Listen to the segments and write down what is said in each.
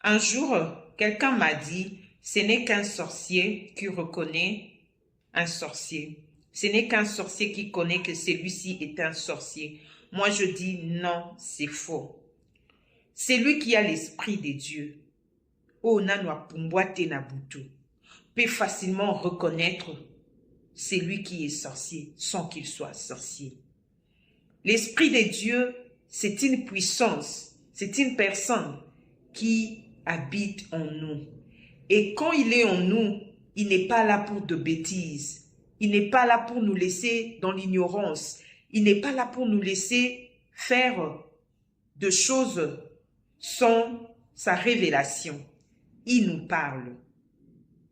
Un jour, quelqu'un m'a dit, ce n'est qu'un sorcier qui reconnaît un sorcier. Ce n'est qu'un sorcier qui connaît que celui-ci est un sorcier. Moi, je dis non, c'est faux. C'est lui qui a l'esprit de Dieu. Oh, nanwa pumboate nabutu peut facilement reconnaître celui qui est sorcier sans qu'il soit sorcier. L'esprit de Dieu, c'est une puissance, c'est une personne qui habite en nous. Et quand il est en nous, il n'est pas là pour de bêtises. Il n'est pas là pour nous laisser dans l'ignorance. Il n'est pas là pour nous laisser faire de choses sans sa révélation. Il nous parle.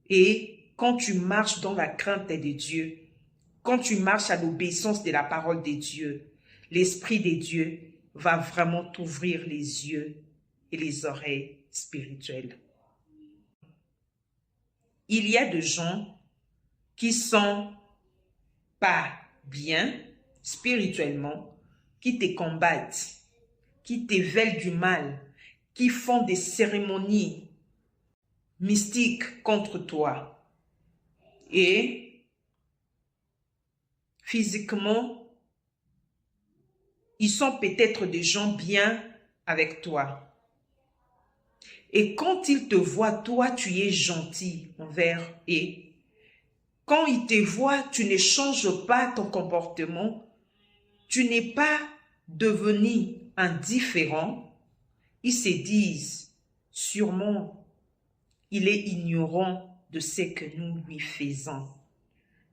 Et quand tu marches dans la crainte de Dieu, quand tu marches à l'obéissance de la parole de Dieu, l'Esprit de Dieu va vraiment t'ouvrir les yeux et les oreilles spirituelles. Il y a des gens qui sont pas bien spirituellement, qui te combattent, qui te veulent du mal, qui font des cérémonies mystiques contre toi. Et physiquement, ils sont peut-être des gens bien avec toi. Et quand ils te voient, toi, tu es gentil envers eux. Quand ils te voient, tu ne changes pas ton comportement. Tu n'es pas devenu indifférent. Ils se disent, sûrement, il est ignorant de ce que nous lui faisons.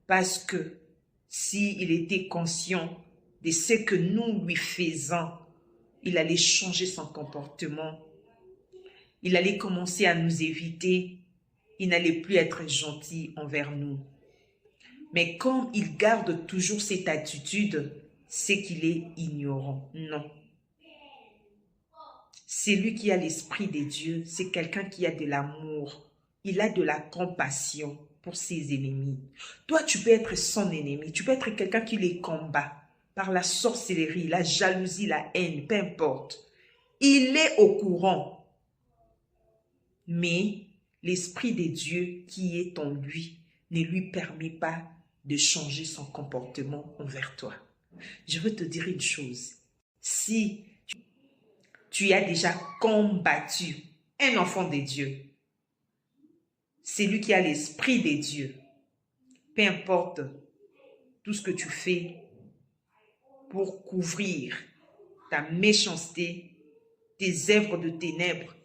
Parce que s'il était conscient de ce que nous lui faisons, il allait changer son comportement. Il allait commencer à nous éviter. Il n'allait plus être gentil envers nous. Mais comme il garde toujours cette attitude, c'est qu'il est ignorant. Non. C'est lui qui a l'esprit de Dieu. C'est quelqu'un qui a de l'amour. Il a de la compassion pour ses ennemis. Toi, tu peux être son ennemi. Tu peux être quelqu'un qui les combat par la sorcellerie, la jalousie, la haine, peu importe. Il est au courant. Mais l'esprit de Dieu qui est en lui ne lui permet pas de changer son comportement envers toi. Je veux te dire une chose. Si tu as déjà combattu un enfant de Dieu, c'est lui qui a l'esprit de Dieu. Peu importe tout ce que tu fais pour couvrir ta méchanceté, tes œuvres de ténèbres,